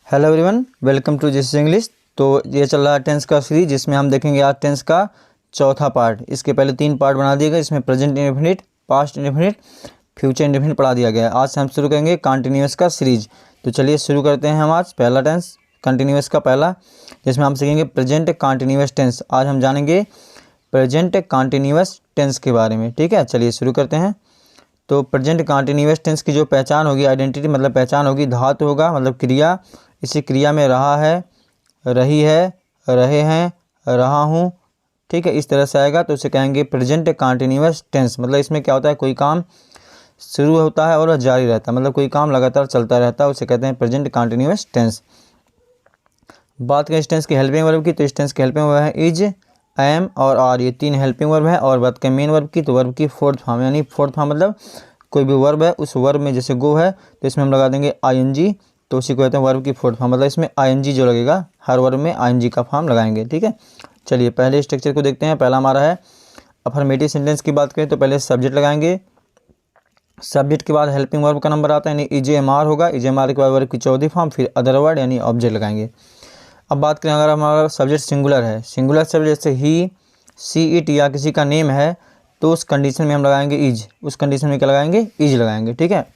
Hello everyone, welcome to GS English. तो ये चल रहा है टेंस का सीरीज, जिसमें हम देखेंगे आज टेंस का चौथा पार्ट। इसके पहले 3 पार्ट बना दिए गए। इसमें present indefinite, past indefinite, future indefinite पढ़ा दिया गया है। आज से हम शुरू करेंगे कंटिन्यूअस का सीरीज। तो चलिए शुरू करते हैं हम आज पहला टेंस कंटिन्यूअस का पहला, जिसमें हम सीखेंगे प्रेजेंट कंटिन्यूअस टेंस। आज हम जानेंगे प्रेजेंट कंटिन्यूअस टेंस के बारे में। ठीक है, चलिए शुरू करते हैं। तो प्रेजेंट कंटिन्यूअस टेंस की जो पहचान होगी, आइडेंटिटी मतलब पहचान होगी, धातु होगा मतलब क्रिया। इसी क्रिया में रहा है, रही है, रहे हैं, रहा हूँ। ठीक है, इस तरह से आएगा तो उसे कहेंगे प्रेजेंट कंटिन्यूअस टेंस। मतलब इसमें क्या होता है, कोई काम शुरू होता है और वह जारी रहता है, मतलब कोई काम लगातार चलता रहता है, उसे कहते हैं प्रेजेंट कंटिन्यूअस टेंस। बात करें इस टेंस की हेल्पिंग वर्ब की, तो इस टेंस के हेल्पिंग वर्ब है इज, एम और आर। ये 3 हेल्पिंग वर्ब है। और बात करें मेन वर्ब की, तो वर्ब की फोर्थ फॉर्म, यानी फोर्थ फॉर्म मतलब कोई भी वर्ब है, उस वर्ब में जैसे गो है तो इसमें हम लगा देंगे आईएनजी, तो उसी को कहते हैं वर्ब की फोर्थ फॉर्म। मतलब इसमें आईएनजी जो लगेगा, हर वर्ब में आईएनजी का फॉर्म लगाएंगे। ठीक है, चलिए पहले स्ट्रक्चर को देखते हैं। पहला हमारा है अफर्मेटिव सेंटेंस की बात करें तो पहले सब्जेक्ट लगाएंगे। सब्जेक्ट के बाद हेल्पिंग वर्ब का नंबर आता है, यानी इज एम आर होगा। इज एम आर के बाद वर्ब की चौथी फॉर्म, फिर अदर वर्ड यानी ऑब्जेक्ट लगाएंगे। अब बात करें अगर हमारा सब्जेक्ट सिंगुलर है, सिंगुलर सब्जेक्ट जैसे ही, सी, इट या किसी का नेम है, तो उस कंडीशन में हम लगाएंगे इज। उस कंडीशन में क्या लगाएंगे, इज लगाएंगे। ठीक है,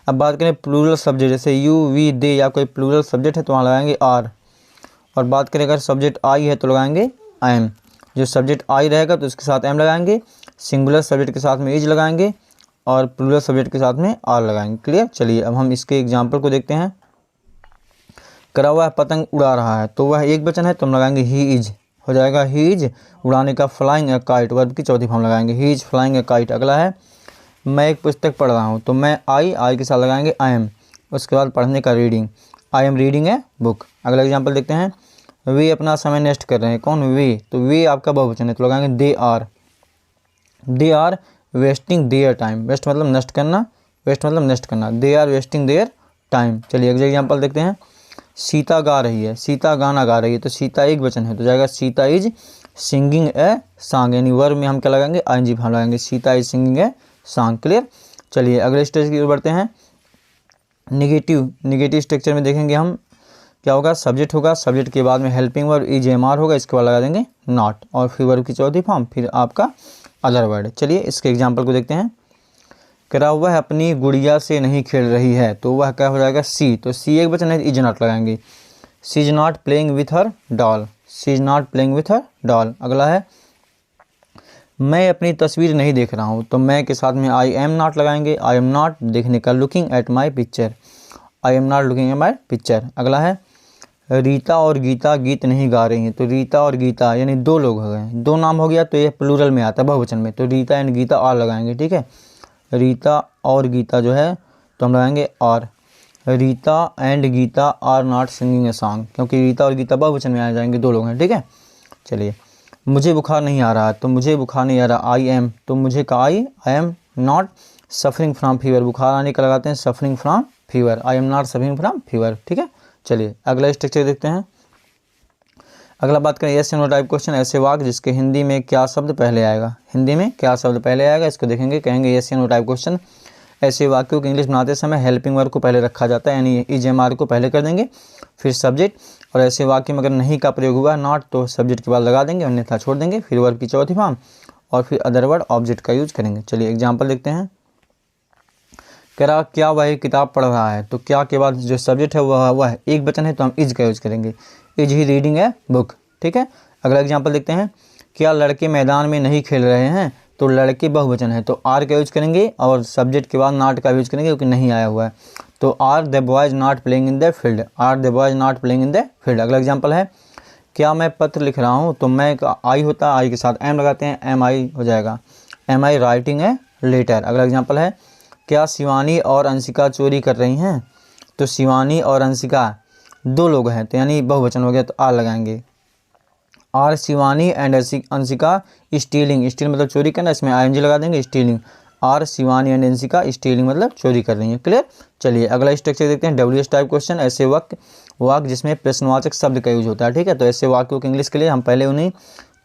अब बात करें प्लूरल सब्जेक्ट जैसे यू, वी, दे या कोई प्लूरल सब्जेक्ट है तो वहाँ लगाएंगे आर। और बात करें अगर सब्जेक्ट आई है तो लगाएंगे आई एम। जो सब्जेक्ट आई रहेगा तो उसके साथ एम लगाएंगे, सिंगुलर सब्जेक्ट के साथ में इज लगाएंगे और प्लूरल सब्जेक्ट के साथ में आर लगाएंगे। क्लियर, चलिए अब हम इसके एग्जाम्पल को देखते हैं। करा हुआ है पतंग उड़ा रहा है, तो वह एक वचन है तो हम लगाएंगे ही इज, हो जाएगा ही इज उड़ाने का। फ्लाइंग ए काइट, वर्ब की चौथी फॉर्म लगाएंगे he is flying A kite. अगला है मैं एक पुस्तक पढ़ रहा हूँ, तो मैं आई के साथ लगाएंगे आई एम। उसके बाद पढ़ने का reading, I am reading a book. अगला एग्जाम्पल देखते हैं। वे अपना समय नष्ट कर रहे हैं, कौन वे, तो वे आपका बहुवचन है तो लगाएंगे they are wasting their time. Waste मतलब नष्ट करना, वेस्ट मतलब नष्ट करना, they are wasting their time. चलिए अगले एग्जाम्पल देखते हैं। सीता गा रही है, सीता गाना गा रही है, तो सीता एक वचन है तो जाएगा Sita is singing a song, यानी वर्ब में हम क्या लगाएंगे, आईएनजी फॉर्म लगाएंगे, Sita is singing a song. Clear, चलिए अगले स्टेज की ओर बढ़ते हैं। निगेटिव स्ट्रक्चर में देखेंगे हम क्या होगा, सब्जेक्ट होगा, सब्जेक्ट के बाद में helping verb is am are होगा, इसके बाद लगा देंगे नॉट और फिर वर्ब की चौथी फॉर्म, फिर आपका अदर वर्ड। चलिए इसके एग्जाम्पल को देखते हैं। करा वह अपनी गुड़िया से नहीं खेल रही है, तो वह क्या हो जाएगा सी, तो सी एक वचन है इज नॉट लगाएंगे, C is not playing with her doll, C is not playing with her doll. अगला है मैं अपनी तस्वीर नहीं देख रहा हूँ, तो मैं के साथ में आई एम नॉट लगाएंगे, आई एम नॉट देखने का, looking at my picture, I am not looking at my picture. अगला है रीता और गीता गीत नहीं गा रही हैं, तो रीता और गीता यानी 2 लोग हो गए, 2 नाम हो गया, तो ये प्लूरल में आता है बहुवचन में, तो रीता एंड गीता आर लगाएंगे। ठीक है, रीता और गीता जो है तो हम लगाएंगे are. Rita and Gita are not singing a song, क्योंकि रीता और गीता बहुवचन में आ जाएंगे, 2 लोग हैं। ठीक है, चलिए मुझे बुखार नहीं आ रहा, तो मुझे बुखार नहीं आ रहा आई एम, तो मुझे का I am not suffering from fever, बुखार आने का लगाते हैं suffering from fever, I am not suffering from fever. ठीक है, चलिए अगला स्ट्रक्चर देखते हैं। अगला बात करें यस या नो टाइप क्वेश्चन, ऐसे वाक्य जिसके हिंदी में क्या शब्द पहले आएगा, हिंदी में क्या शब्द पहले आएगा, इसको देखेंगे, कहेंगे यस या नो टाइप क्वेश्चन। ऐसे वाक्यों को इंग्लिश बनाते समय हेल्पिंग वर्ब को पहले रखा जाता है, यानी इज एम आर को पहले कर देंगे, फिर सब्जेक्ट। और ऐसे वाक्य में अगर नहीं का प्रयोग हुआ, नॉट, तो सब्जेक्ट के बाद लगा देंगे, अन्यथा छोड़ देंगे, फिर वर्ब की चौथी फॉर्म और फिर अदर वर्ड ऑब्जेक्ट का यूज करेंगे। चलिए एग्जाम्पल देखते हैं। क्या वह किताब पढ़ रहा है, तो क्या के बाद जो सब्जेक्ट है वह एक वचन है तो हम इज का यूज करेंगे, is he reading a book. ठीक है, अगला एग्जाम्पल देखते हैं। क्या लड़के मैदान में नहीं खेल रहे हैं, तो लड़के बहुवचन है तो आर का यूज करेंगे और सब्जेक्ट के बाद नॉट का यूज करेंगे, क्योंकि नहीं आया हुआ है, तो are the boys not playing in the field, are the boys not playing in the field. अगला एग्जाम्पल है। क्या मैं पत्र लिख रहा हूँ, तो मैं का आई होता है, आई के साथ एम लगाते हैं, एम आई हो जाएगा, am I writing a letter. अगला एग्जाम्पल है। क्या शिवानी और अंशिका चोरी कर रही हैं, तो शिवानी और अंशिका 2 लोग हैं, तो यानी बहुवचन हो गया तो आर लगाएंगे, are Shivani and Anshika stealing, steal मतलब चोरी करना, इसमें आईएनजी लगा देंगे, stealing, are Shivani and Anshika stealing मतलब चोरी कर रही है। क्लियर, चलिए अगला स्ट्रक्चर देखते हैं। डब्ल्यूएच टाइप क्वेश्चन, ऐसे वाक्य जिसमें प्रश्नवाचक शब्द का यूज होता है। ठीक है, तो ऐसे वाक्यों के इंग्लिश के लिए हम पहले उन्हें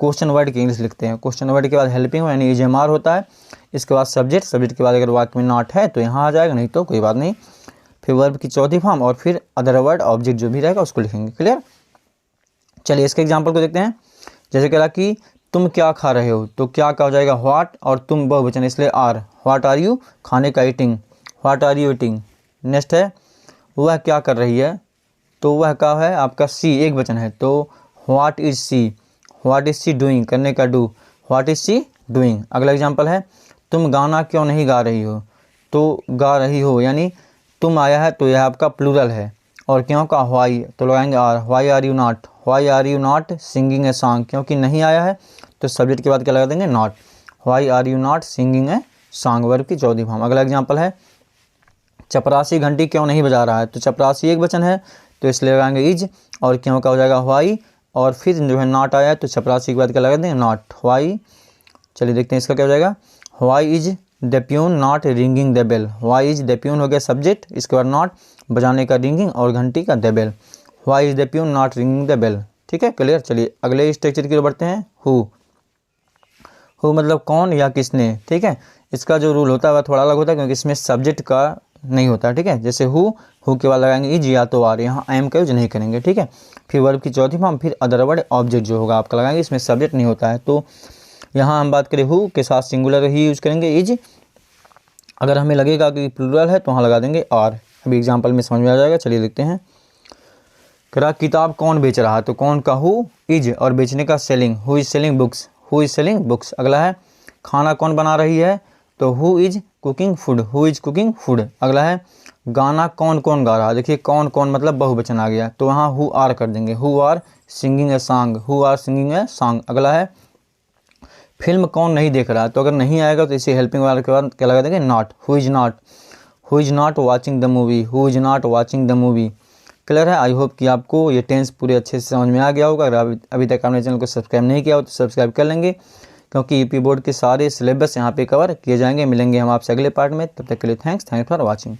क्वेश्चन वर्ड की इंग्लिश लिखते हैं। क्वेश्चन वर्ड के बाद हेल्पिंग यानी इज एम आर होता है, इसके बाद सब्जेक्ट के बाद अगर वाक्य में नॉट है तो यहाँ आ जाएगा, नहीं तो कोई बात नहीं। फिर वर्ब की चौथी फॉर्म और फिर अदर वर्ड ऑब्जेक्ट जो भी रहेगा उसको लिखेंगे। क्लियर। चलिए इसके एग्जाम्पल को देखते हैं। जैसे कह रहा कि तुम क्या खा रहे हो, तो क्या का हो जाएगा व्हाट, और तुम बहुवचन इसलिए आर। व्हाट आर यू, खाने का eating, what are you eating. Next है वह क्या कर रही है, तो वह का है आपका सी, एक वचन है, तो what is she, what is she doing, करने का do, what is she doing. अगला एग्जाम्पल है तुम गाना क्यों नहीं गा रही हो, तो गा रही हो यानी तुम आया है तो यह आपका प्लूरल है, और क्यों का व्हाई, तो लगाएंगे are. Why are you not, why are you not singing a song, क्योंकि नहीं आया है तो सब्जेक्ट के बाद क्या लगा देंगे not. Why are you not singing a song, verb की चौथी फॉर्म। अगला एग्जाम्पल है चपरासी घंटी क्यों नहीं बजा रहा है, तो चपरासी एक वचन है तो इसलिए लगाएंगे इज, और क्यों का हो जाएगा व्हाई, और फिर जो है नॉट आया तो चपरासी के बाद क्या लगा देंगे नॉट, व्हाई। चलिए देखते हैं इसका क्या हो जाएगा। Why is the peon not ringing the bell, why is the peon हो गया सब्जेक्ट, इसके बाद नॉट बजाने का रिंगिंग और घंटी का the bell, why is the peon not ringing the bell. ठीक है क्लियर। चलिए अगले स्ट्रक्चर की ओर बढ़ते हैं। हु मतलब कौन या किसने। ठीक है, इसका जो रूल होता है वह थोड़ा अलग होता है क्योंकि इसमें सब्जेक्ट का नहीं होता है। ठीक है, जैसे हु के बाद लगाएंगे इज या तो आर, यहाँ एम का यूज नहीं करेंगे। ठीक है, फिर वर्ब की चौथी फॉर्म, फिर अदर वर्ड ऑब्जेक्ट जो होगा आपका लगाएंगे, इसमें सब्जेक्ट नहीं होता है। तो यहाँ हम बात करें हु के साथ सिंगुलर ही यूज करेंगे इज, अगर हमें लगेगा कि प्लूरल है तो वहाँ लगा देंगे आर। अभी एग्जाम्पल में समझ में आ जाएगा। चलिए देखते हैं। करा किताब कौन बेच रहा है, तो कौन का हु इज, और बेचने का selling, who is selling books, who is selling books. अगला है खाना कौन बना रही है, तो who is cooking food, who is cooking food. अगला है गाना कौन कौन गा रहा है, देखिए कौन कौन मतलब बहुवचन आ गया तो वहाँ हु आर कर देंगे, who are singing a song, who are singing a song. अगला है फिल्म कौन नहीं देख रहा है, तो अगर नहीं आएगा तो इसे हेल्पिंग वाले के बाद क्या लगा देंगे not, who is not watching the movie, who is not watching the movie. Clear है। आई होप कि आपको ये टेंस पूरे अच्छे से समझ में आ गया होगा। अगर अभी तक आपने चैनल को सब्सक्राइब नहीं किया हो तो सब्सक्राइब कर लेंगे, क्योंकि यूपी बोर्ड के सारे सिलेबस यहाँ पे कवर किए जाएंगे। मिलेंगे हम आपसे अगले पार्ट में, तब तक के लिए थैंक्स फॉर वॉचिंग।